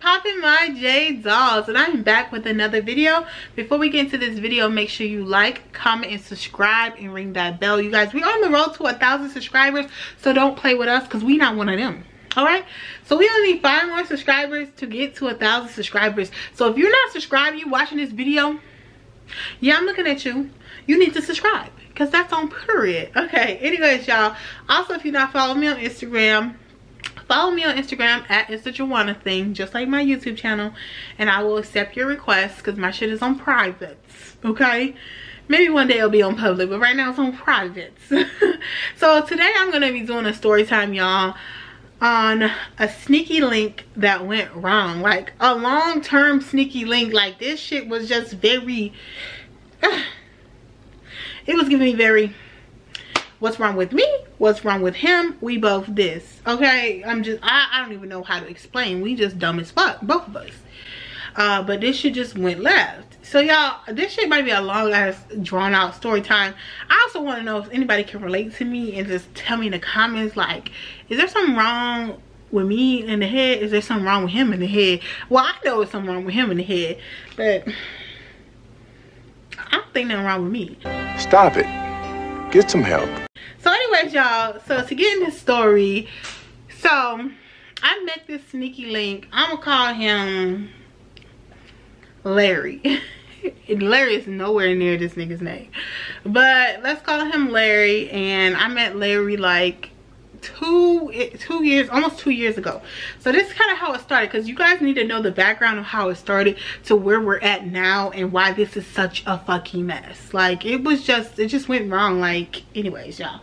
popping, my J dolls, and I'm back with another video. Before we get into this video, make sure you like, comment, and subscribe, and ring that bell. You guys, we're on the road to 1,000 subscribers, so don't play with us because we not one of them. All right, so we only need 5 more subscribers to get to 1,000 subscribers. So if you're not subscribed, you watching this video, yeah, I'm looking at you. You need to subscribe because that's on period. Okay, anyways, y'all, also if you're not following me on Instagram, follow me on Instagram at InstaJoannaThing, just like my YouTube channel, and I will accept your requests because my shit is on privates. Okay, maybe one day it'll be on public, but right now it's on privates. So today I'm gonna be doing a story time, y'all, on a sneaky link that went wrong, like a long-term sneaky link. Like, this shit was just very it was giving me very, what's wrong with me, what's wrong with him, we both this. Okay, I don't even know how to explain. We just dumb as fuck, both of us. But this shit just went left. So y'all, this shit might be a long ass drawn out story time. I also want to know if anybody can relate to me and just tell me in the comments, like, is there something wrong with me in the head? Is there something wrong with him in the head? Well, I know there's something wrong with him in the head, but I don't think nothing wrong with me. Stop it. Get some help. So anyways, y'all, so to get in this story, so I met this sneaky link. I'm gonna call him Larry. Larry is nowhere near this nigga's name, but let's call him Larry. And I met Larry like almost 2 years ago. So this is kind of how it started, because you guys need to know the background of how it started to where we're at now and why this is such a fucking mess. Like, it just went wrong. Like, anyways, y'all,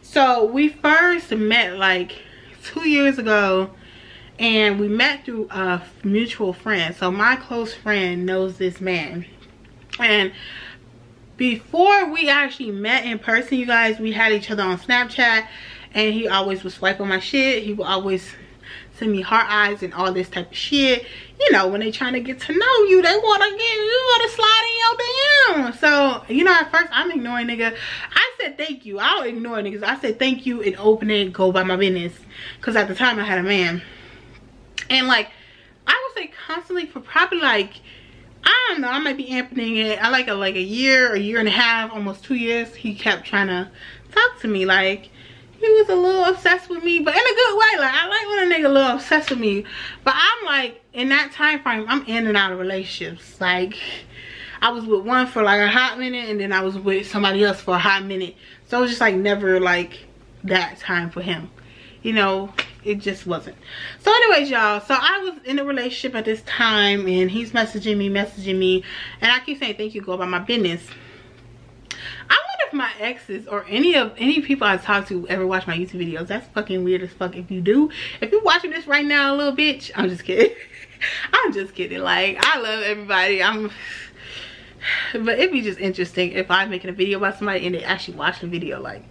so we first met like 2 years ago, and we met through a mutual friend. So my close friend knows this man, and before we actually met in person, you guys, we had each other on Snapchat, and he always would swipe on my shit. He would always send me heart eyes and all this type of shit. You know, when they trying to get to know you, they want to slide in your DM. So, you know, at first I'm ignoring nigga. I said thank you. I don't ignore niggas. I said thank you and open it, go by my business. Because at the time I had a man. And like, I would say constantly for probably like, I don't know, I might be amping it. I like a year and a half, almost 2 years. He kept trying to talk to me. Like, he was a little obsessed with me, but in a good way. Like, I like when a nigga a little obsessed with me. But I'm like, in that time frame, I'm in and out of relationships. Like, I was with one for like a hot minute, and then I was with somebody else for a hot minute. So it was just like never like that time for him. You know, it just wasn't. So anyways, y'all, so I was in a relationship at this time, and he's messaging me, and I keep saying thank you, go about my business. I wonder if my exes or any people I talk to ever watch my YouTube videos. That's fucking weird as fuck if you do. If you're watching this right now, little bitch, I'm just kidding. I'm just kidding. Like, I love everybody. But it'd be just interesting if I'm making a video about somebody and they actually watch the video, like,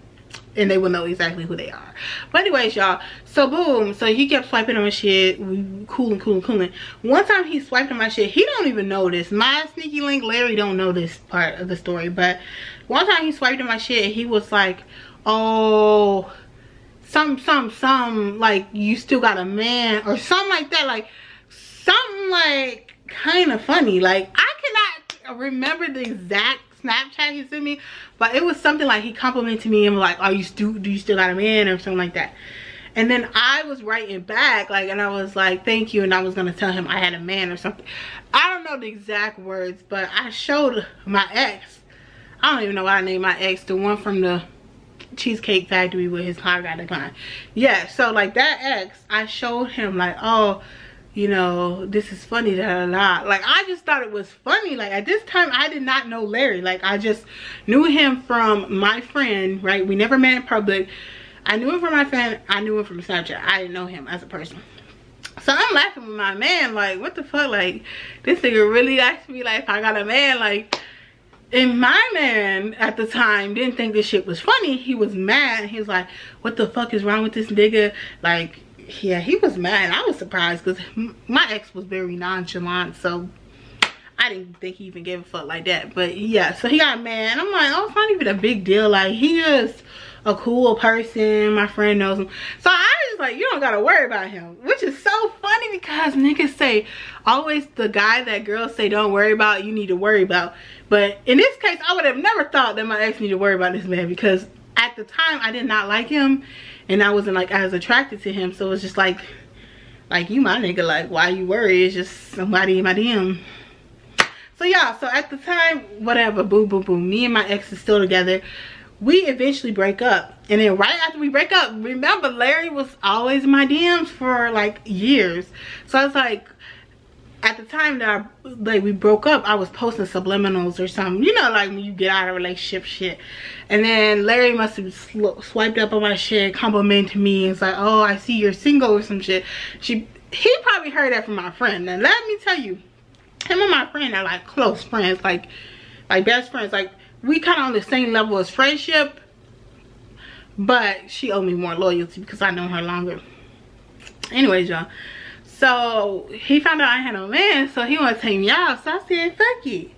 and they will know exactly who they are. But anyways, y'all, so boom, so he kept swiping on my shit. We cooling. One time he swiped on my shit. He don't even know this. My sneaky link Larry don't know this part of the story, but one time he swiped on my shit. He was like, oh, some like, you still got a man, or something like that. Like, something like kind of funny. Like, I cannot remember the exact Snapchat he sent me, but it was something like he complimented me and was like, do you still got a man, or something like that. And then I was writing back, like, and I was like, thank you, and I was gonna tell him I had a man or something. I don't know the exact words, but I showed my ex, I don't even know why I named my ex, the one from the Cheesecake Factory with his car got declined. Yeah, so like that ex, I showed him like, oh, you know, this is funny, like, I just thought it was funny. Like, at this time I did not know Larry. Like, I just knew him from my friend, right? We never met in public. I knew him from my friend. I knew him from Snapchat. I didn't know him as a person. So I'm laughing with my man, like, what the fuck? Like, this nigga really asked me like if I got a man. Like, and my man at the time didn't think this shit was funny. He was mad. He was like, what the fuck is wrong with this nigga? Like, yeah, he was mad. I was surprised because my ex was very nonchalant, so I didn't think he even gave a fuck like that. But yeah, so he got mad. I'm like, oh, it's not even a big deal. Like, he just a cool person. My friend knows him. So I was like, you don't gotta worry about him, which is so funny because niggas say always the guy that girls say don't worry about, you need to worry about. But in this case, I would have never thought that my ex needed to worry about this man, because at the time I did not like him and I wasn't like as attracted to him. So it was just like you my nigga, like why you worry? It's just somebody in my DM. So yeah, so at the time, whatever, boom boom boom, me and my ex is still together. We eventually break up, and then right after we break up, remember Larry was always in my DMs for like years. So I was like, at the time that we broke up, I was posting subliminals or something, you know, like when you get out of a relationship shit. And then Larry must have swiped up on my shit, complimented me, and it's like, oh, I see you're single or some shit. He probably heard that from my friend. Now let me tell you, him and my friend are like close friends, like best friends. Like we kind of on the same level as friendship, but she owed me more loyalty because I know her longer. Anyways, y'all, so he found out I had a man, so he wanted to take me out. So I said, fuck it,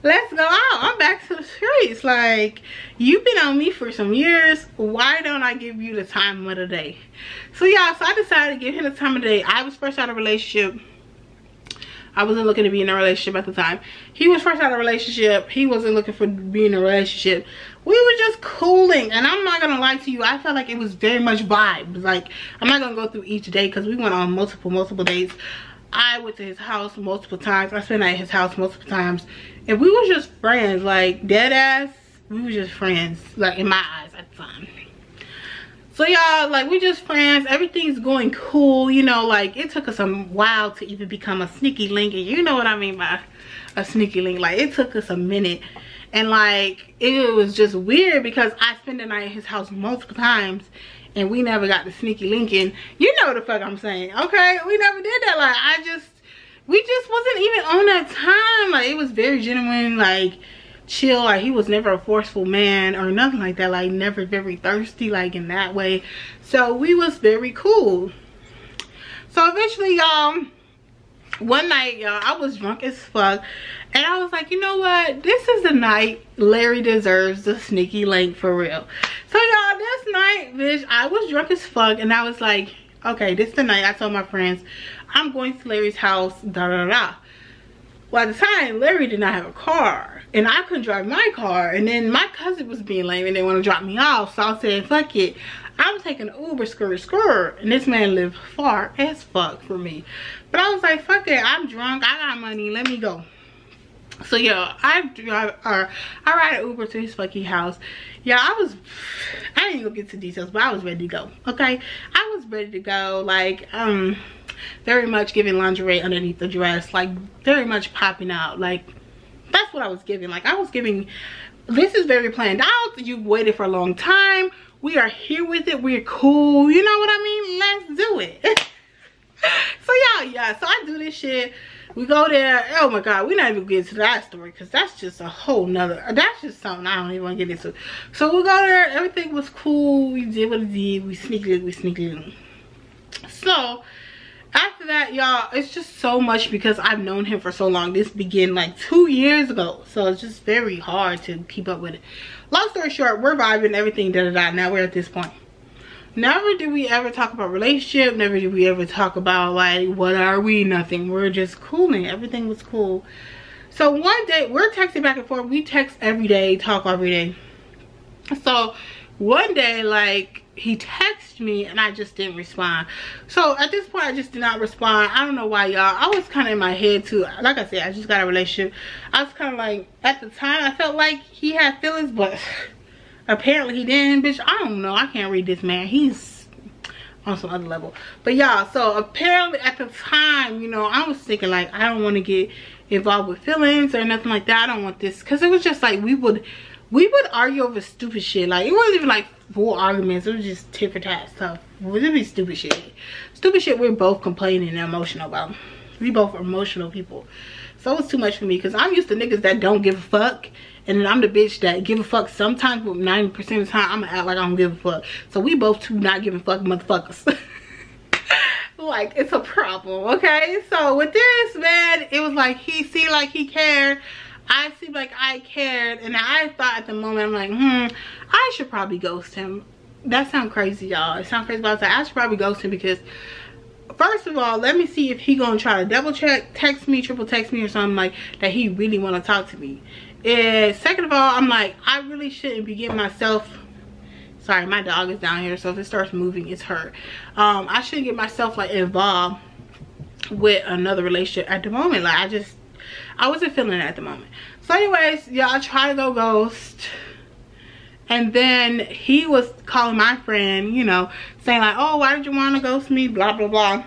let's go out. I'm back to the streets. Like, you've been on me for some years, why don't I give you the time of the day? So yeah, so I decided to give him the time of the day. I was fresh out of a relationship. I wasn't looking to be in a relationship at the time. He was fresh out of a relationship. He wasn't looking for being in a relationship. We were just cooling, and I'm not gonna lie to you, I felt like it was very much vibes. Like, I'm not gonna go through each day because we went on multiple dates. I went to his house multiple times. I spent at his house multiple times, and we were just friends. Like, dead ass, we were just friends, like in my eyes at the time. So y'all, like, we just friends, everything's going cool, you know. Like, it took us a while to even become a sneaky link, and you know what I mean by a sneaky link. Like, it took us a minute, and like, it was just weird because I spent the night at his house multiple times and we never got the sneaky linking. You know what the fuck I'm saying, okay? We never did that. Like, we just wasn't even on that time. Like, it was very genuine, like chill. Like, he was never a forceful man or nothing like that. Like, never very thirsty, like in that way. So we was very cool. So eventually, y'all, one night, y'all, I was drunk as fuck, and I was like, you know what, this is the night Larry deserves the sneaky link for real. So y'all, this night, bitch, I was drunk as fuck, and I was like, okay, this is the night. I told my friends, I'm going to Larry's house, da da da. Well, at the time, Larry did not have a car, and I couldn't drive my car, and then my cousin was being lame and they want to drop me off. So I said, fuck it, I'm taking Uber, skirt, and this man lived far as fuck from me. But I was like, fuck it, I'm drunk, I got money, let me go. So yeah, I ride an Uber to his fucking house. Yeah, I didn't go get to details, but I was ready to go. Okay, I was ready to go. Like, very much giving lingerie underneath the dress, like very much popping out. Like, that's what I was giving. Like, I was giving, this is very planned out. You waited for a long time. We are here with it. We're cool. You know what I mean? Let's do it. So yeah, so I do this shit. We go there. Oh my god, we're not even getting to that story because that's just a whole nother, that's just something I don't even want to get into. So we go there, everything was cool, we did what it did, we sneaked in. So after that, y'all, it's just so much because I've known him for so long. This began like 2 years ago, so it's just very hard to keep up with it. Long story short, we're vibing, everything, da-da-da. Now we're at this point. Never did we ever talk about relationship. Never did we ever talk about, like, what are we? Nothing. We're just cooling. Everything was cool. So one day, we're texting back and forth. We text every day, talk every day. So one day, like, he texted me and I just didn't respond. So at this point, I just did not respond. I don't know why, y'all. I was kind of in my head too. Like I said, I just got a relationship. I was kind of like, at the time, I felt like he had feelings, but apparently he didn't. Bitch, I don't know. I can't read this man. He's on some other level. But y'all, so apparently at the time, you know, I was thinking like, I don't want to get involved with feelings or nothing like that. I don't want this, because it was just like we would argue over stupid shit. Like, it wasn't even like full arguments. It was just tit for tat stuff. It would be stupid shit we're both complaining and emotional about. We both are emotional people. So it was too much for me, because I'm used to niggas that don't give a fuck, and then I'm the bitch that give a fuck sometimes, but 90% of the time I'm gonna act like I don't give a fuck. So we both two not giving fuck motherfuckers. Like, it's a problem, okay? So with this, man, it was like he seemed like he cared. I seemed like I cared, and I thought at the moment, I'm like, I should probably ghost him. that sounds crazy, y'all. It sounds crazy, but I was like, I should probably ghost him because first of all, let me see if he gonna try to double check, text me, triple text me or something like that he really want to talk to me. And second of all, I'm like, I really shouldn't be getting myself, sorry, my dog is down here, so if it starts moving, it's her. I shouldn't get myself like involved with another relationship at the moment. Like I wasn't feeling it at the moment. So anyways, y'all, try to go ghost. And then he was calling my friend, you know, saying like, oh, why did you want to ghost me, blah blah blah.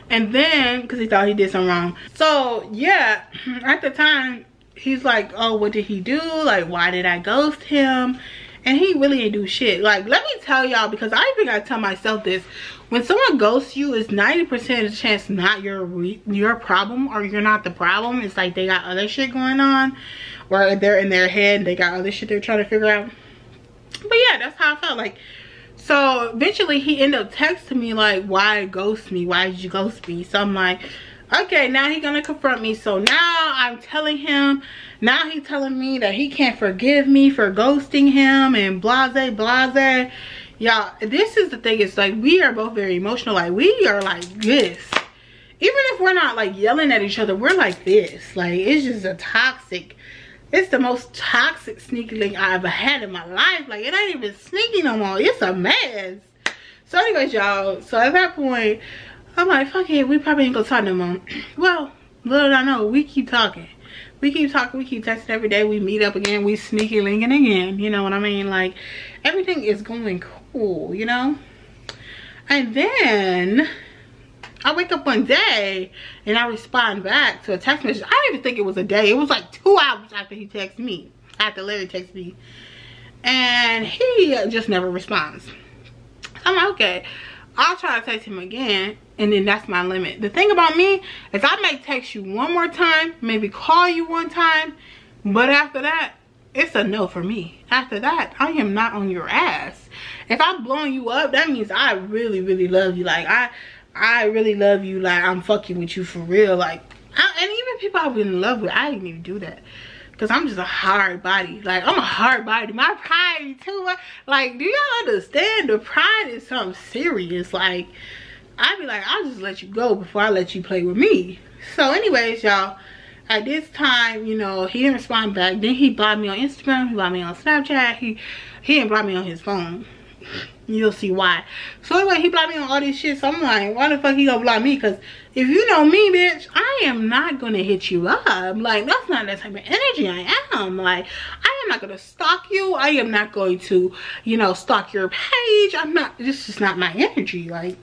And then because he thought he did something wrong. So yeah, at the time he's like, oh, what did he do, like why did I ghost him? And he really didn't do shit. Like, let me tell y'all, because I even gotta tell myself this, when someone ghosts you, it's 90% of the chance not your problem, or you're not the problem. It's like they got other shit going on, or they're in their head and they got other shit they're trying to figure out. But yeah, that's how I felt. Like, so eventually he ended up texting me like, why ghost me, why did you ghost me? So I'm like, okay, now he's gonna confront me. So now I'm telling him, now he's telling me that he can't forgive me for ghosting him and blase blase. Y'all, this is the thing, it's like we are both very emotional. Like, we are like this, even if we're not like yelling at each other, we're like this. Like, it's just a toxic, it's the most toxic sneaky link I ever had in my life. Like, it ain't even sneaky no more, it's a mess. So anyways, y'all, so at that point I'm like, fuck it, we probably ain't gonna talk no more. Well, little did I know, we keep talking. We keep talking, we keep texting every day, we meet up again, we sneaky linking again, you know what I mean? Like, everything is going cool, you know? And then I wake up one day and I respond back to a text message. I don't even think it was a day, it was like 2 hours after he texted me, after Larry texted me. And he just never responds. So I'm like, okay, I'll try to text him again, and then that's my limit. The thing about me is I may text you one more time, maybe call you one time, but after that, it's a no for me. After that, I am not on your ass. If I'm blowing you up, that means I really, really love you. Like, I really love you. Like, I'm fucking with you for real. Like, and even people I've been in love with, I didn't even do that. Because I'm just a hard body. Like, I'm a hard body. My pride too. Like, do y'all understand? The pride is something serious. Like, I'd be like, I'll just let you go before I let you play with me. So anyways, y'all, at this time, you know, he didn't respond back. Then he blocked me on Instagram. He blocked me on Snapchat. He didn't block me on his phone. You'll see why. So anyway, he blocked me on all this shit. So I'm like, why the fuck he gonna block me? Because if you know me, bitch, I am not gonna hit you up. Like, that's not that type of energy I am. Like, I am not gonna stalk you. I am not going to, you know, stalk your page. I'm not, this is not my energy. Like,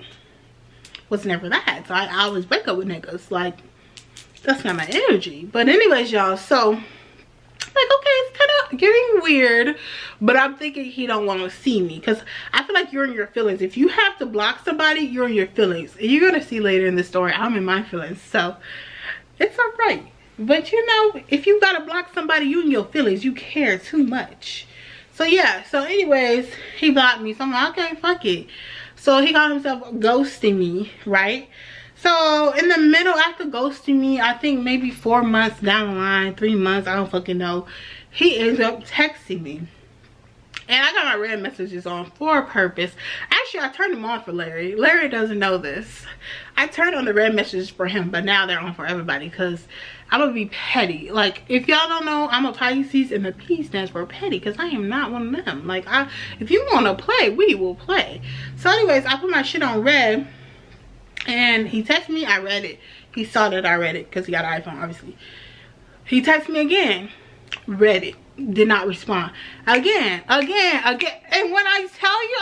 was never that. So I always break up with niggas. Like, that's not my energy. But anyways, y'all, so like, okay, it's kind of getting weird, but I'm thinking he don't want to see me because I feel like you're in your feelings. If you have to block somebody, you're in your feelings, and you're gonna see later in the story I'm in my feelings, so it's all right. But you know, if you gotta block somebody, you in your feelings, you care too much. So yeah, so anyways, he blocked me. So I'm like, okay, fuck it. So he got himself ghosting me, right? So in the middle, after ghosting me, I think maybe 4 months down the line, 3 months, I don't fucking know, he ends up texting me. And I got my red messages on for a purpose. Actually, I turned them on for Larry. Larry doesn't know this. I turned on the red messages for him, but now they're on for everybody because I'm gonna be petty. Like, if y'all don't know, I'm a Pisces, and the P stands for petty because I am not one of them. Like, if you want to play, we will play. So anyways, I put my shit on red. And he texted me, I read it. He saw that I read it because he got an iPhone, obviously. He texted me again, read it, did not respond. Again. And when I tell you,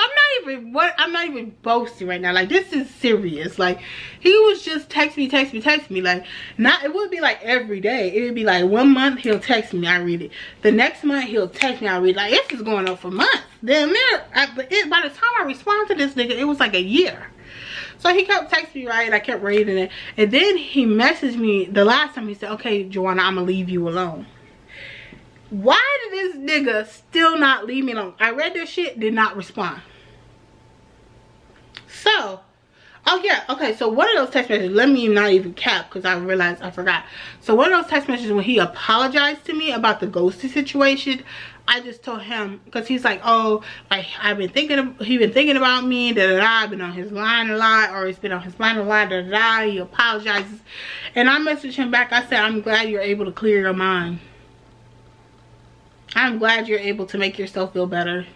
I'm not even boasting right now. Like, this is serious. Like, he was just text me. Like, it would be like every day. It would be like 1 month he'll text me, I read it. The next month he'll text me, I read it. Like, this is going on for months. Then by the time I respond to this nigga, it was like a year. So he kept texting me, right? I kept reading it. And then he messaged me the last time. He said, okay, Joanna, I'm gonna leave you alone. Why did this nigga still not leave me alone? I read this shit, did not respond. So, oh yeah, okay, so one of those text messages, let me not even cap because I realized I forgot. So one of those text messages when he apologized to me about the ghosting situation, I just told him, because he's like, oh, like he been thinking about me, I've been on his line a lot, or he's been on his line a lot, he apologizes. And I messaged him back. I said, I'm glad you're able to clear your mind. I'm glad you're able to make yourself feel better.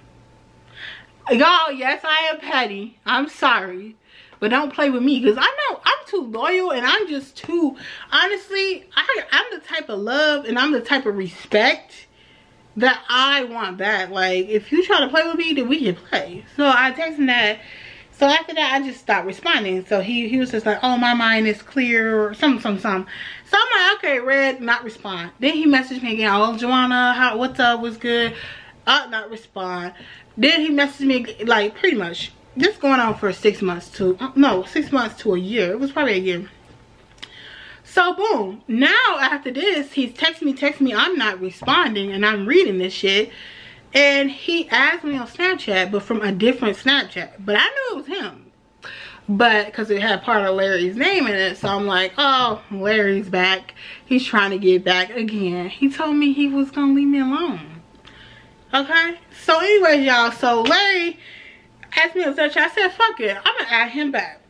Y'all, yes, I am petty. I'm sorry. But don't play with me, because I know I'm too loyal, and I'm just too, honestly, I'm the type of love and I'm the type of respect that I want back. Like, if you try to play with me, then we can play. So I texted him that. So after that, I just stopped responding. So he was just like, oh, my mind is clear, or something. So I'm like, okay, read, not respond. Then he messaged me again, oh, Joanna, what's up, what's good? Not respond. Then he messaged me, like, pretty much, this going on for 6 months to, no, 6 months to a year. It was probably a year. So boom, now after this, he's texting me, I'm not responding, and I'm reading this shit. And he asked me on Snapchat, but from a different Snapchat. But I knew it was him. But, because it had part of Larry's name in it. So I'm like, oh, Larry's back. He's trying to get back again. He told me he was going to leave me alone. Okay? So anyways, y'all. So Larry asked me on Snapchat. I said, fuck it. I'm going to add him back.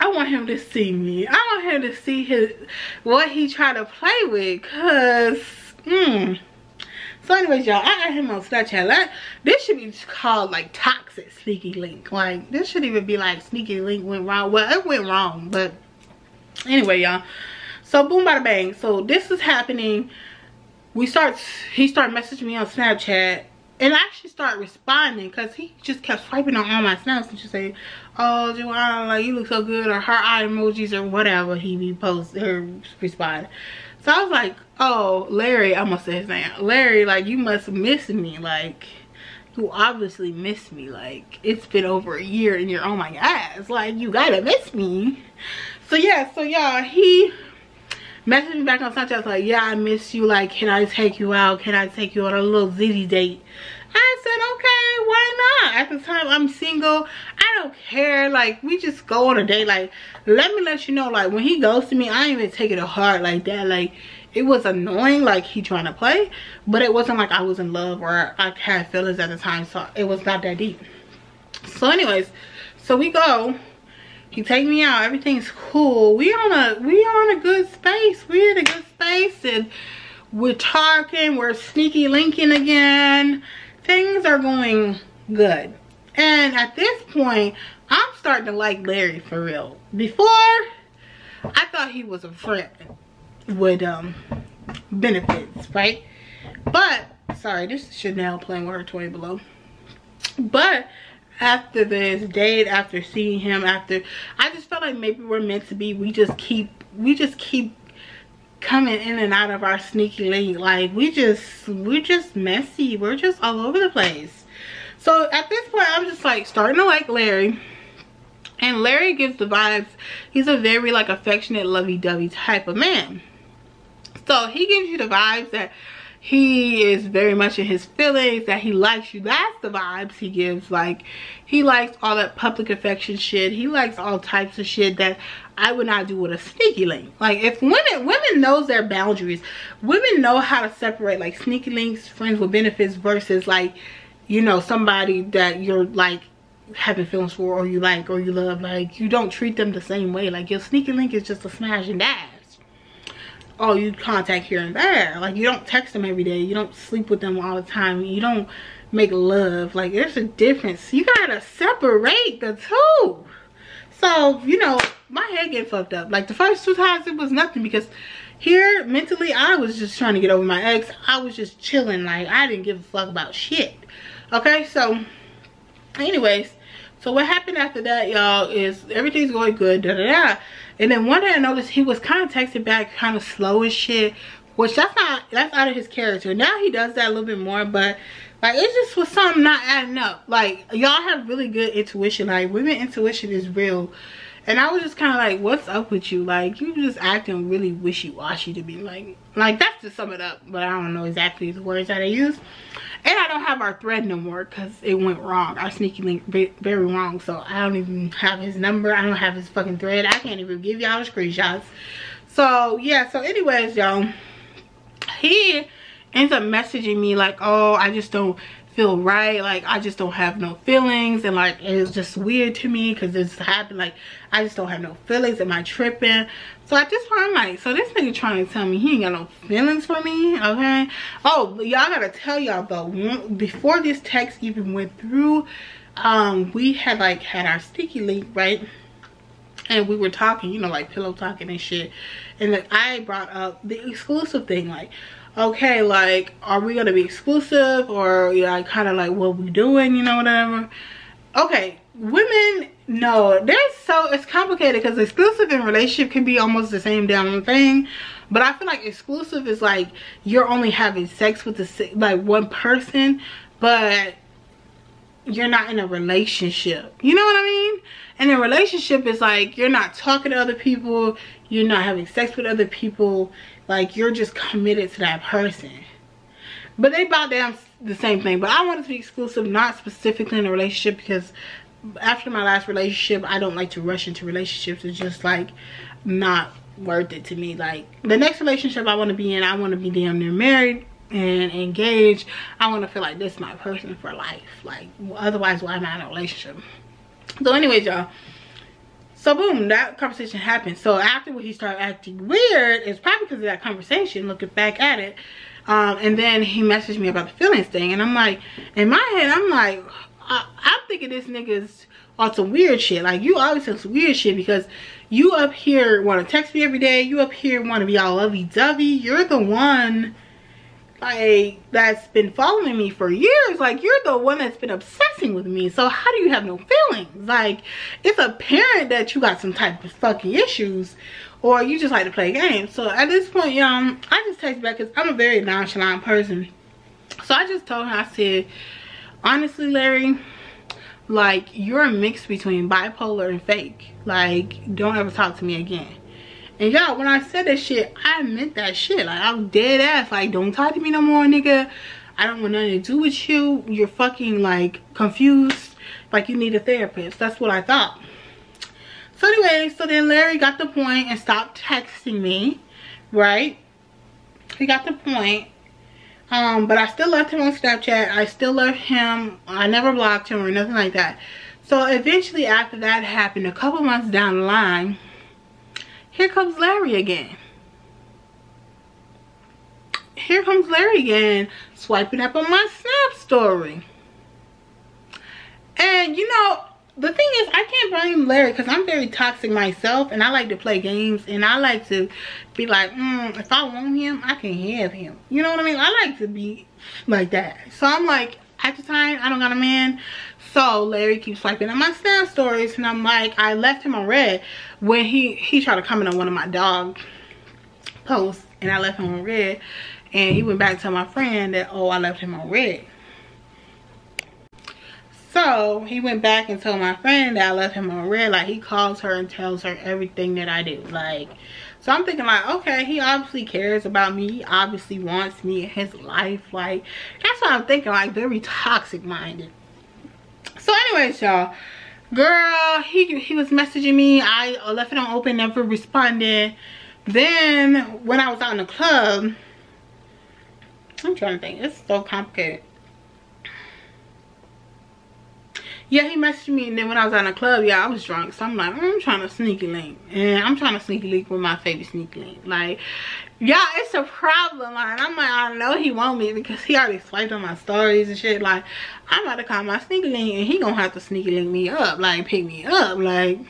I want him to see me. I want him to see what he tried to play with. Because, So anyways, y'all, I got him on Snapchat. This should be called like toxic sneaky link. Like, this should even be like sneaky link went wrong. Well, it went wrong, but anyway, y'all. So boom, bada bang. So this is happening. He started messaging me on Snapchat, and I actually started responding, because he just kept swiping on all my snaps and just say, oh, Joanna, like, you look so good, or heart eye emojis, or whatever he be post or respond. So I was like, oh, Larry, I must say his name. Larry, like, you must miss me. Like, you obviously miss me. Like, it's been over a year and you're on my ass. Like, you gotta miss me. So yeah, so y'all, he messaged me back on Snapchat. I was like, yeah, I miss you. Like, can I take you out? Can I take you on a little zitty date? I said, okay, why not? At the time, I'm single. I don't care. Like, we just go on a date. Like, let me let you know, like, when he goes to me, I ain't even take it to heart like that. Like, it was annoying, like, he trying to play. But it wasn't like I was in love or I had feelings at the time. So, it was not that deep. So, anyways, so we go. He take me out. Everything's cool. We on a good space. We in a good space. And we're talking. We're sneaky linking again. Things are going good. And at this point, I'm starting to like Larry for real. Before, I thought he was a friend with benefits, right? But, sorry, this is Chanel playing with her toy below. But after this date, after seeing him, I just felt like maybe we're meant to be. We just keep coming in and out of our sneaky link. Like, we're just messy. We're just all over the place. So at this point, I'm just like starting to like Larry. And Larry gives the vibes, he's a very like affectionate, lovey-dovey type of man. So he gives you the vibes that he is very much in his feelings, that he likes you. That's the vibes he gives. Like, he likes all that public affection shit. He likes all types of shit that I would not do with a sneaky link. Like, if women knows their boundaries. Women know how to separate like sneaky links, friends with benefits, versus like, you know, somebody that you're like having feelings for, or you like, or you love. Like, you don't treat them the same way. Like, your sneaky link is just a smash and dash. Oh, you contact here and there. Like, you don't text them every day. You don't sleep with them all the time. You don't make love. Like, there's a difference. You gotta separate the two. So, you know, my head get fucked up. Like, the first 2 times it was nothing, because here mentally I was just trying to get over my ex. I was just chilling. Like, I didn't give a fuck about shit. Okay, so anyways, so what happened after that, y'all, is everything's going good, and then one day I noticed he was kind of texting back kind of slow as shit, which that's out of his character. Now he does that a little bit more, but like, it just was something not adding up. Like, y'all have really good intuition. Like, women intuition is real. And I was just kind of like, what's up with you? Like, you just acting really wishy-washy to me. Like that's to sum it up, but I don't know exactly the words that I use. And I don't have our thread no more, because it went wrong. Our sneaky link very wrong. So I don't even have his number. I don't have his fucking thread. I can't even give y'all the screenshots. So yeah, so anyways, y'all, he ends up messaging me like, oh, I just don't feel right, like I just don't have no feelings, and like it's just weird to me because this happened, like I just don't have no feelings, am I tripping? So at this point I'm like, so this nigga trying to tell me he ain't got no feelings for me, okay? Oh, y'all, gotta tell y'all though, before this text even went through, we had like had our sticky link, right? And we were talking, you know, like pillow talking and shit, and like I brought up the exclusive thing, like, okay, like, are we gonna be exclusive, or yeah, kind of like what we doing, you know, whatever. Okay, women, no, it's complicated because exclusive and relationship can be almost the same damn thing, but I feel like exclusive is like you're only having sex with like one person, but you're not in a relationship, you know what I mean? And a relationship is like you're not talking to other people, you're not having sex with other people, like you're just committed to that person. But they about damn the same thing. But I wanted to be exclusive, not specifically in a relationship, because after my last relationship, I don't like to rush into relationships. It's just like not worth it to me. Like the next relationship I want to be in, I want to be damn near married and engaged. I want to feel like this is my person for life. Like otherwise, why am I in a relationship? So anyways, y'all, so boom, that conversation happened. So after he started acting weird, it's probably because of that conversation, looking back at it. And then he messaged me about the feelings thing, and I'm like, in my head, I'm like, I'm thinking this nigga's on some weird shit. Like, you always have some weird shit because you up here want to text me every day, you up here want to be all lovey-dovey. You're the one, like, that's been following me for years. Like, you're the one that's been obsessing with me, so how do you have no feelings? Like, it's apparent that you got some type of fucking issues, or you just like to play games. So at this point, y'all, I just text back because I'm a very nonchalant person. So I just told her, I said, honestly, Larry, like, you're a mix between bipolar and fake. Like, don't ever talk to me again. And y'all, when I said that shit, I meant that shit. Like, I'm dead ass. Like, don't talk to me no more, nigga. I don't want nothing to do with you. You're fucking, like, confused. Like, you need a therapist. That's what I thought. So anyway, so then Larry got the point and stopped texting me, right? He got the point. But I still left him on Snapchat. I still left him. I never blocked him or nothing like that. So eventually after that happened, a couple months down the line, here comes Larry again. Here comes Larry again, swiping up on my Snap story. And you know, the thing is, I can't blame Larry because I'm very toxic myself, and I like to play games, and I like to be like, if I want him, I can have him. You know what I mean? I like to be like that. So I'm like, at the time, I don't got a man. So Larry keeps swiping on my Snap stories, and I'm like, I left him on red when he tried to comment on one of my dog posts, and I left him on red, and he went back to my friend that, oh, I left him on red. So he went back and told my friend that I left him on red. Like, he calls her and tells her everything that I do. Like, so I'm thinking like, okay, he obviously cares about me. He obviously wants me in his life. Like, that's what I'm thinking, like, very toxic minded. So anyways, y'all, girl, he was messaging me. I left it on open, never responded. Then when I was out in the club, I'm trying to think, it's so complicated. Yeah, he messaged me, and then when I was out in the club, yeah, I was drunk. So I'm like, I'm trying to sneaky link. And I'm trying to sneaky link with my favorite sneaky link. Like, yeah, it's a problem. Like, I'm like, I know he want me because he already swiped on my stories and shit. Like, I'm about to call my sneaky link, and he gonna have to sneaky link me up. Like, pick me up. Like,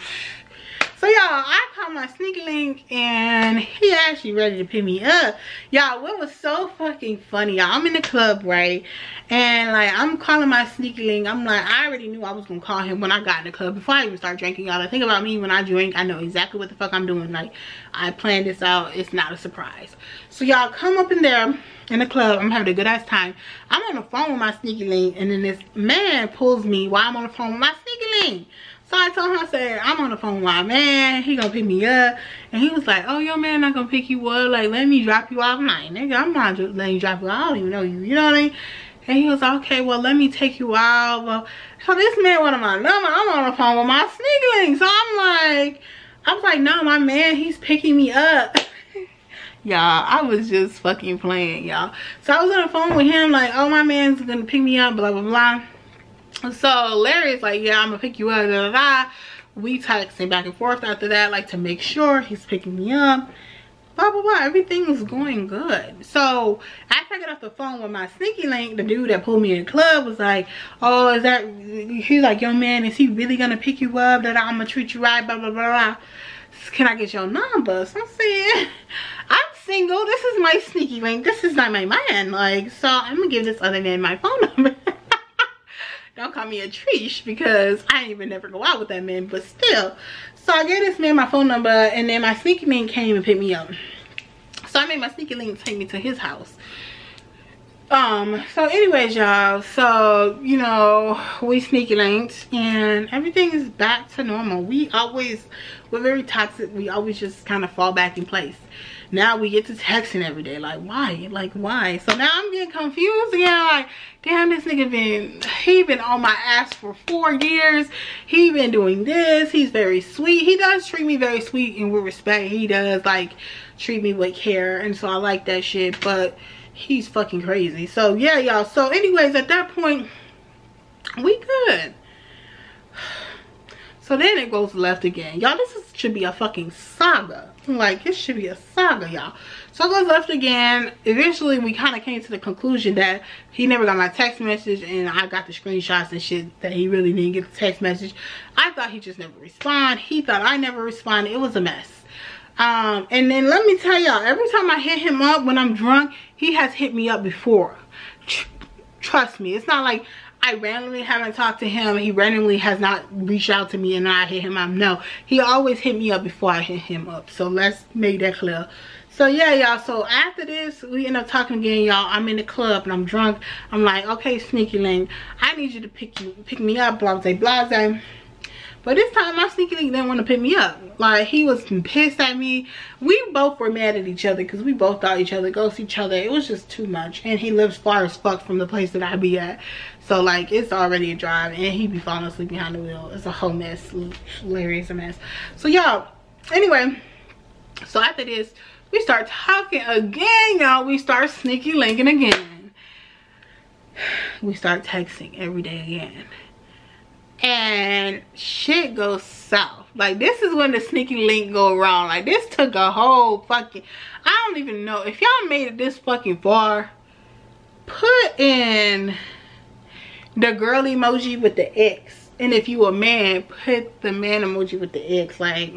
so y'all, I called my sneaky link, and he actually ready to pick me up. Y'all, what was so fucking funny, y'all, I'm in the club, right? And like, I'm calling my sneaky link. I'm like, I already knew I was gonna call him when I got in the club before I even start drinking, y'all. The thing about me, when I drink, I know exactly what the fuck I'm doing. Like, I planned this out. It's not a surprise. So y'all, come up in there in the club. I'm having a good ass time. I'm on the phone with my sneaky link, and then this man pulls me while I'm on the phone with my sneaky link. So I told him, I said, I'm on the phone with my man. He gonna pick me up. And he was like, oh, your man not gonna pick you up. Like, let me drop you off. I'm like, nigga, I'm not just letting you drop you off. I don't even know you. You know what I mean? And he was like, okay, well, let me take you out. Well, so this man wanted my number. I'm on the phone with my sneaky link. So I was like, no, my man, he's picking me up. y'all. I was just fucking playing, y'all. So I was on the phone with him like, oh, my man's gonna pick me up, blah blah blah. So Larry's like, yeah, I'm gonna pick you up, da da da. We texting back and forth after that, like, to make sure he's picking me up, blah blah blah. Everything was going good. So after I got off the phone with my sneaky link, the dude that pulled me in the club was like, oh, is that, he's like, yo man, is he really gonna pick you up, that I'm gonna treat you right, blah blah blah blah. Can I get your number? So I'm saying, I'm single, this is my sneaky link, this is not my man, like, so I'm gonna give this other man my phone number. Don't call me a Trish, because I ain't even never go out with that man, but still. So I gave this man my phone number, and then my sneaky link came and picked me up. So I made my sneaky link take me to his house. So anyways, y'all, so, you know, we sneaky linked and everything is back to normal. We're very toxic. We always just kind of fall back in place. Now we get to texting every day. Like, why? Like, why? So now I'm getting confused again. Like, damn, this nigga been on my ass for 4 years. He been doing this. He's very sweet. He does treat me very sweet and with respect. He does, like, treat me with care. And so I like that shit. But he's fucking crazy. So yeah, y'all. So anyways, at that point, we good. So then it goes left again, y'all. Should be a fucking saga. Like, it should be a saga, y'all. So it goes left again. Eventually we kind of came to the conclusion that he never got my text message, and I got the screenshots and shit that he really didn't get the text message. I thought he just never responded. He thought I never responded. It was a mess. And then let me tell y'all, every time I hit him up when I'm drunk, he has hit me up before. Trust me, it's not like I randomly haven't talked to him, he randomly has not reached out to me and I hit him up. No, he always hit me up before I hit him up. So let's make that clear. So yeah, y'all, so after this we end up talking again, y'all. I'm in the club and I'm drunk. I'm like, okay, sneaky link, I need you to pick me up, blah blah blah. But this time my sneaky link didn't want to pick me up. Like, he was pissed at me. We both were mad at each other because we both thought each other, ghost each other. It was just too much. And he lives far as fuck from the place that I be at. So like, it's already a drive, and he be falling asleep behind the wheel. It's a whole mess. Larry is a mess. So y'all, anyway, so after this, we start talking again, y'all. We start sneaky linking again. We start texting every day again. And shit goes south. Like, this is when the sneaky link go wrong. Like, this took a whole fucking, I don't even know if y'all made it this fucking far. Put in the girl emoji with the X, and if you a man, put the man emoji with the X. Like,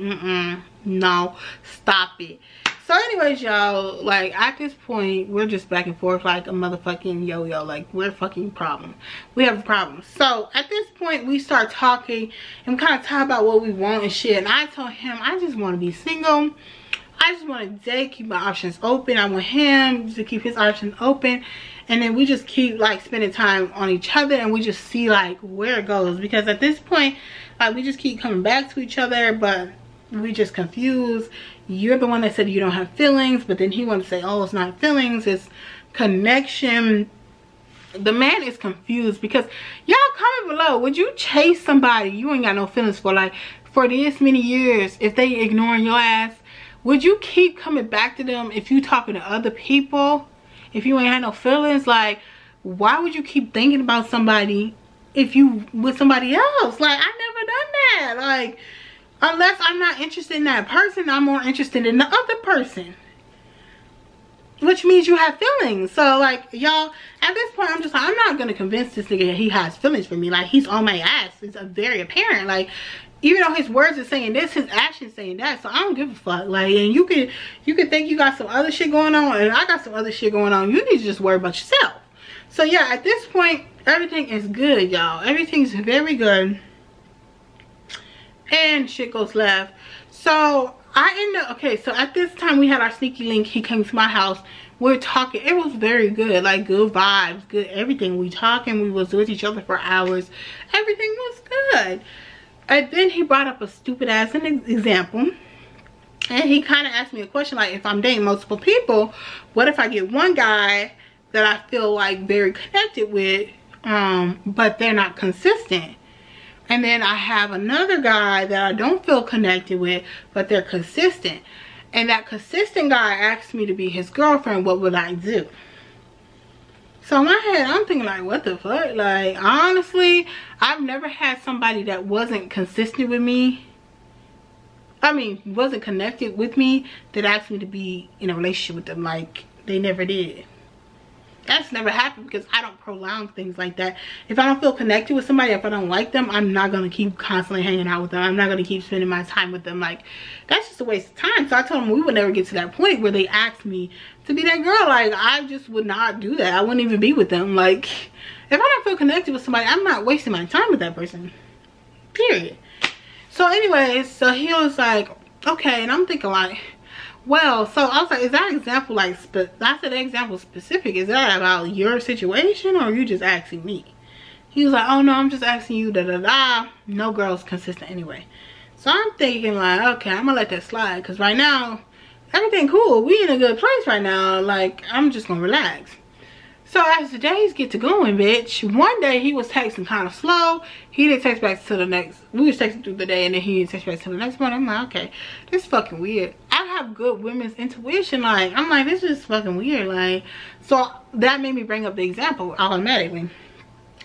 no, stop it. So anyways, y'all, like, at this point we're just back and forth like a motherfucking yo-yo. Like, we're fucking problem. We have a problem. So at this point we start talking and kind of talk about what we want and shit. And I told him I just want to be single. I just want to date, keep my options open. I want him to keep his options open, and then we just keep like spending time on each other, and we just see like where it goes. Because at this point, like, we just keep coming back to each other, but we just confused. You're the one that said you don't have feelings, but then he wants to say, oh, it's not feelings, it's connection. The man is confused. Because y'all, comment below, would you chase somebody you ain't got no feelings for, like, for this many years? If they ignoring your ass, would you keep coming back to them if you talking to other people? If you ain't had no feelings, like, why would you keep thinking about somebody if you with somebody else? Like, I never done that. Like, unless I'm not interested in that person, I'm more interested in the other person, which means you have feelings. So like, y'all, at this point I'm just like, I'm not gonna convince this nigga that he has feelings for me. Like, he's on my ass. It's very apparent. Like, even though his words are saying this, his actions saying that. So I don't give a fuck. Like, and you can think you got some other shit going on, and I got some other shit going on. You need to just worry about yourself. So yeah, at this point everything is good, y'all. Everything's very good. And shit goes left. So I end up, okay, so at this time we had our sneaky link. He came to my house, we're talking. It was very good, like, good vibes, good everything. We talking, we was with each other for hours, everything was good. And then he brought up a stupid ass example, and he kind of asked me a question, like, if I'm dating multiple people, what if I get one guy that I feel like very connected with, but they're not consistent? And then I have another guy that I don't feel connected with, but they're consistent. and that consistent guy asked me to be his girlfriend, what would I do? So in my head, I'm thinking like, what the fuck? Like, honestly, I've never had somebody that wasn't consistent with me. I mean, wasn't connected with me that asked me to be in a relationship with them. Like, they never did. That's never happened because I don't prolong things like that. If I don't feel connected with somebody, if I don't like them, I'm not going to keep constantly hanging out with them. I'm not going to keep spending my time with them. Like, that's just a waste of time. So I told them we would never get to that point where they asked me to be that girl. Like, I just would not do that. I wouldn't even be with them. Like, if I don't feel connected with somebody, I'm not wasting my time with that person. Period. So anyways, so he was like, okay. And I'm thinking like, well, so I was like, is that example like, I said example specific, is that about your situation or are you just asking me? He was like, oh no, I'm just asking you, da da da. No girl's consistent anyway. So I'm thinking like, okay, I'm gonna let that slide because right now, everything cool. We in a good place right now. Like, I'm just gonna relax. So as the days get to going, bitch, one day he was texting kind of slow. He didn't text back to the next. We was texting through the day and then he didn't text back to the next one. I'm like, okay, this is fucking weird. I have good women's intuition. Like, I'm like, this is fucking weird. Like, so that made me bring up the example automatically.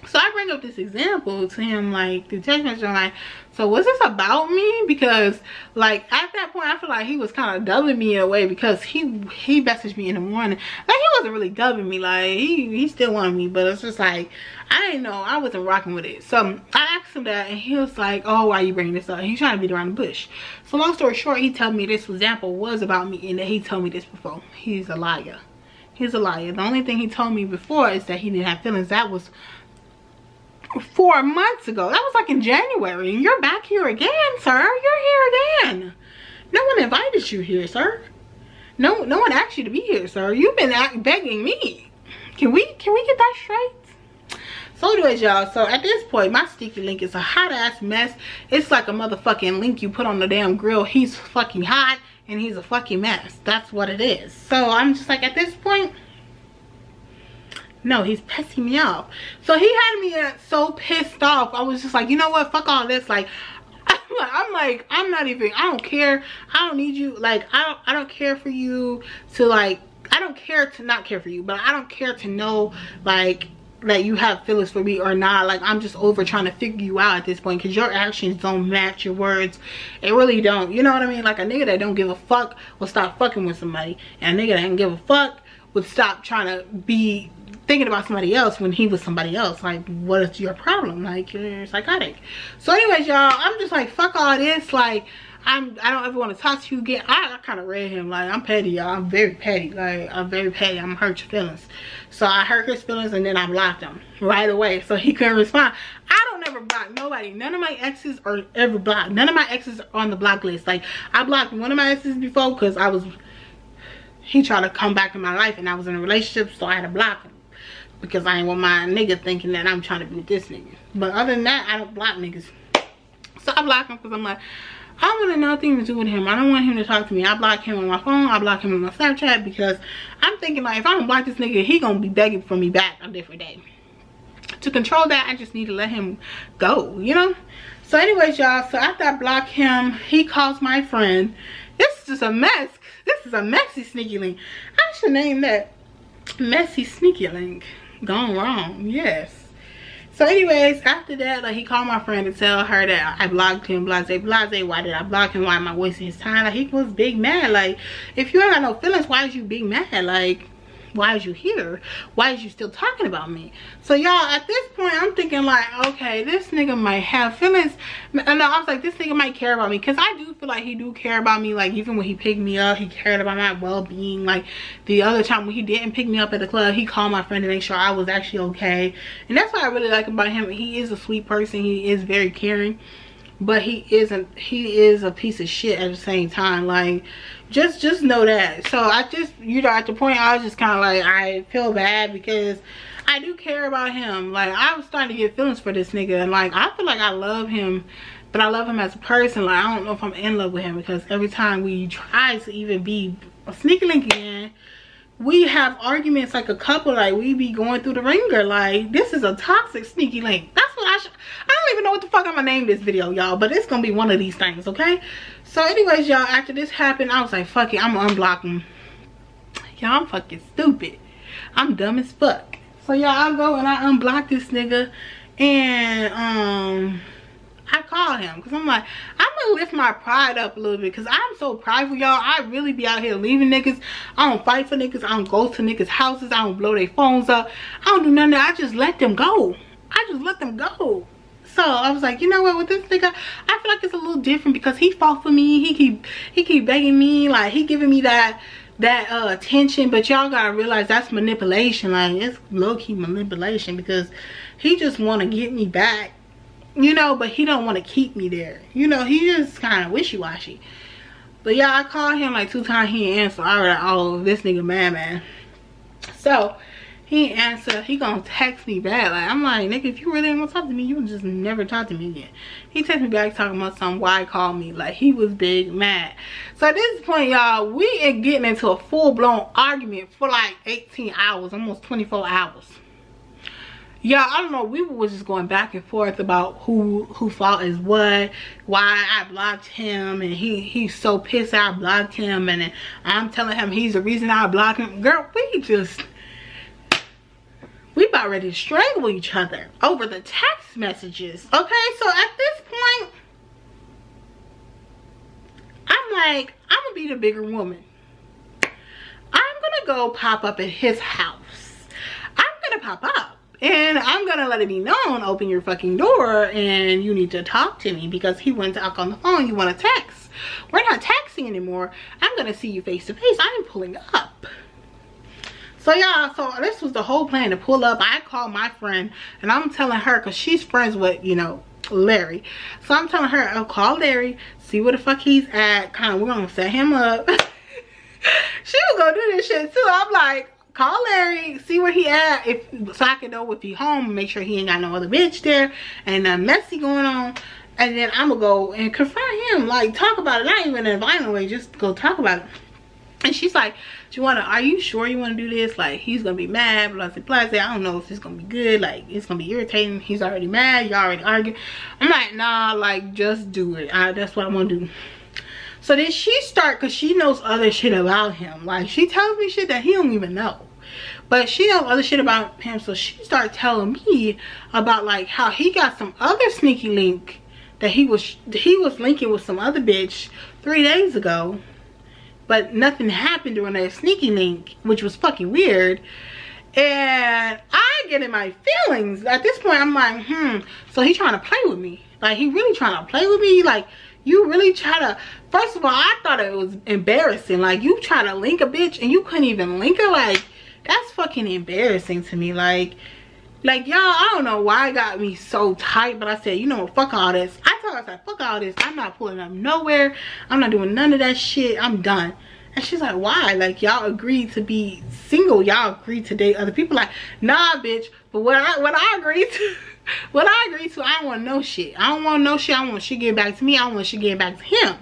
So I bring up this example to him, like, through text message. I'm like, so was this about me? Because, like, at that point, I feel like he was kind of dubbing me in a way because he messaged me in the morning. Like, he wasn't really dubbing me. Like, he still wanted me. But it's just like, I didn't know. I wasn't rocking with it. So I asked him that, and he was like, oh, why are you bringing this up? He's trying to beat around the bush. So long story short, he told me this example was about me and that he told me this before. He's a liar. He's a liar. The only thing he told me before is that he didn't have feelings. That was 4 months ago. That was like in January, and you're back here again, sir. You're here again. No one invited you here, sir. No one asked you to be here, sir. You've been begging me. Can we get that straight? So anyways, y'all, so at this point, my sticky link is a hot ass mess. It's like a motherfucking link you put on the damn grill. He's fucking hot and he's a fucking mess. That's what it is. So I'm just like, at this point, no, he's pissing me off. So he had me so pissed off. I was just like, you know what? Fuck all this. Like, I'm not even, I don't care. I don't need you. Like, I don't care for you to, like, I don't care to not care for you. But I don't care to know, like, that you have feelings for me or not. Like, I'm just over trying to figure you out at this point because your actions don't match your words. It really don't. You know what I mean? Like, a nigga that don't give a fuck will stop fucking with somebody. And a nigga that don't give a fuck would stop trying to be thinking about somebody else when he was somebody else. Like, what is your problem? Like, you're psychotic. So anyways, y'all, I'm just like, fuck all this. Like, I don't ever want to talk to you again. I kind of read him. Like, I'm petty, y'all. I'm very petty. Like, I'm very petty. I'm hurt your feelings. So I hurt his feelings and then I blocked him right away so he couldn't respond. I don't ever block nobody. None of my exes are ever blocked. None of my exes are on the block list. Like, I blocked one of my exes before because he tried to come back in my life and I was in a relationship, so I had to block him. Because I ain't want my nigga thinking that I'm trying to be with this nigga. But other than that, I don't block niggas. So I block him because I'm like, I want nothing to do with him. I don't want him to talk to me. I block him on my phone. I block him on my Snapchat because I'm thinking like, if I don't block this nigga, he gonna be begging for me back a different day. To control that, I just need to let him go, you know? So anyways, y'all, so after I block him, he calls my friend. This is just a mess. This is a messy sneaky link. I should name that messy sneaky link. Gone wrong, yes. So anyways, after that, like, he called my friend to tell her that I blocked him, blase. Why did I block him? Why am I wasting his time? Like, he was big mad. Like, if you ain't got no feelings, why is you big mad? Like, why is you here? Why is you still talking about me? So y'all, at this point, I'm thinking like, okay, this nigga might have feelings. No, I was like, this nigga might care about me, because I do feel like he do care about me. Like, even when he picked me up, he cared about my well-being. Like, the other time when he didn't pick me up at the club, he called my friend to make sure I was actually okay. And that's what I really like about him. He is a sweet person. He is very caring, but he is a piece of shit at the same time. Like, just know that. So I just, you know, at the point I was just kind of like, I feel bad because I do care about him. Like, I was starting to get feelings for this nigga, and like, I feel like I love him, but I love him as a person. Like, I don't know if I'm in love with him, because every time we try to even be a sneaky link again, we have arguments like a couple, like we be going through the ringer. Like, this is a toxic sneaky link. That's what I don't even know what the fuck I'm gonna name this video, y'all, but it's gonna be one of these things, okay? So anyways, y'all, after this happened, I was like, fuck it, I'm gonna unblock him. Y'all, I'm fucking stupid. I'm dumb as fuck. So y'all, I go and I unblock this nigga, and I call him because I'm like, I'm gonna lift my pride up a little bit because I'm so prideful, y'all. I really be out here leaving niggas. I don't fight for niggas. I don't go to niggas' houses. I don't blow their phones up. I don't do none of that. I just let them go. I just let them go. So I was like, you know what, with this nigga, I feel like it's a little different because he fought for me. He keep begging me, like he giving me that attention. But y'all gotta realize that's manipulation. Like, it's low-key manipulation because he just want to get me back, you know, but he don't want to keep me there, you know. He just kind of wishy-washy. But yeah, I called him like 2 times. He didn't answer. I was like, oh, this nigga mad, man. So he didn't answer. He gonna text me back. Like, I'm like, nigga, if you really ain't gonna talk to me, you would just never talk to me again. He texted me back talking about something, why call me. Like, he was big mad. So at this point, y'all, we are getting into a full-blown argument for like 18 hours, almost 24 hours. Yeah, I don't know, we were just going back and forth about who fault is what, why I blocked him, and he's so pissed I blocked him, and then I'm telling him he's the reason I blocked him. Girl, we about ready to strangle each other over the text messages. Okay, so at this point, I'm like, I'm gonna be the bigger woman. I'm gonna go pop up at his house. I'm gonna pop up. And I'm gonna let it be known, open your fucking door and you need to talk to me because he went to talk on the phone, you wanna text. We're not texting anymore. I'm gonna see you face to face. I am pulling up. So y'all, so this was the whole plan, to pull up. I called my friend and I'm telling her, cause she's friends with, you know, Larry. So I'm telling her, I'll call Larry, see where the fuck he's at. We're gonna set him up. She was gonna do this shit too. I'm like, call Larry, see where he at, so I can know if he home, make sure he ain't got no other bitch there and nothing messy going on. And then I'm gonna go and confront him, like talk about it, not even in a violent way, just go talk about it. And she's like, are you sure you want to do this? Like, he's gonna be mad, blah blah blah. I don't know if it's gonna be good, like it's gonna be irritating. He's already mad, you already arguing. I'm like, nah, like just do it. That's what I'm gonna do. So then she start, cause she knows other shit about him. Like, she tells me shit that he don't even know, but she knows other shit about him. So she started telling me about like how he got some other sneaky link that he was linking with some other bitch 3 days ago, but nothing happened during that sneaky link, which was fucking weird. And I get in my feelings at this point. I'm like, so he trying to play with me. Like, he really trying to play with me. Like, you really try to, first of all, I thought it was embarrassing. Like, you try to link a bitch and you couldn't even link her. Like, that's fucking embarrassing to me. Like y'all, I don't know why it got me so tight, but I said, you know what, fuck all this. I told her, I said, fuck all this. I'm not pulling up nowhere. I'm not doing none of that shit. I'm done. And she's like, why? Like, y'all agreed to be single. Y'all agreed to date other people. Like, nah, bitch. But what I agreed to, I don't want no shit. I don't want no shit. I want shit get back to me. I want shit get back to him.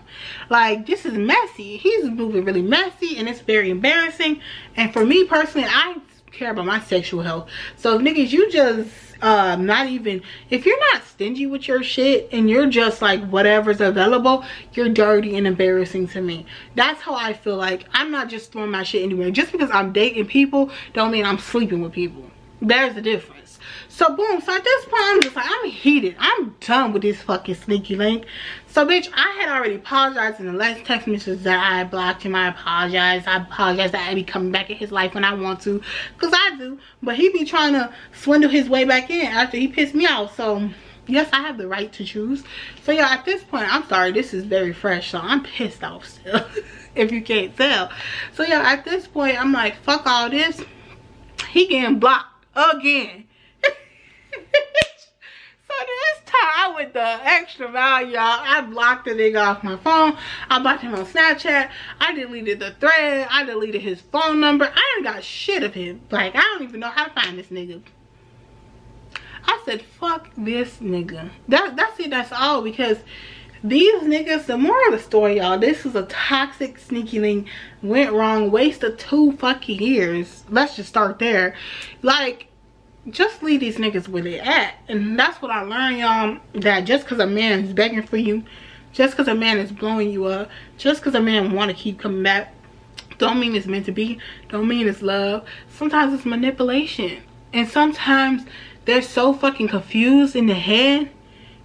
Like, this is messy. He's moving really messy and it's very embarrassing. And for me personally, I care about my sexual health. So niggas, you just not even, if you're not stingy with your shit and you're just like whatever's available, you're dirty and embarrassing to me. That's how I feel. Like, I'm not just throwing my shit anywhere. Just because I'm dating people don't mean I'm sleeping with people. There's a difference. So boom, so at this point I'm just like, I'm heated. I'm done with this fucking sneaky link. So bitch, I had already apologized in the last text message that I blocked him. I apologize that I be coming back in his life when I want to, because I do. But he be trying to swindle his way back in after he pissed me off. So yes, I have the right to choose. So yeah, at this point, I'm sorry, this is very fresh, so I'm pissed off still. If you can't tell. So yeah, at this point I'm like, fuck all this. He getting blocked again. So this time I went the extra mile, y'all. I blocked the nigga off my phone. I blocked him on Snapchat. I deleted the thread. I deleted his phone number. I ain't got shit of him. Like, I don't even know how to find this nigga. I said, fuck this nigga. That's it. That's all. Because These niggas, the moral of the story, y'all, this is a toxic sneaky link, went wrong, wasted 2 fucking years. Let's just start there. Like, just leave these niggas where they at. And that's what I learned, y'all, that just because a man is begging for you, just because a man is blowing you up, just because a man want to keep coming back, don't mean it's meant to be, don't mean it's love. Sometimes it's manipulation. And sometimes they're so fucking confused in the head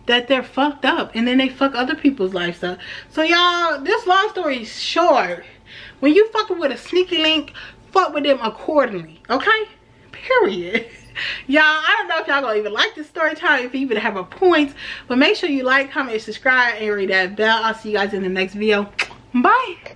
that they're fucked up, and then they fuck other people's lives up. So y'all, this long story short, when you fucking with a sneaky link, fuck with them accordingly, okay? Period. Y'all, I don't know if y'all gonna even like this story time, if you even have a point, but make sure you like, comment, subscribe, and ring that bell. I'll see you guys in the next video. Bye.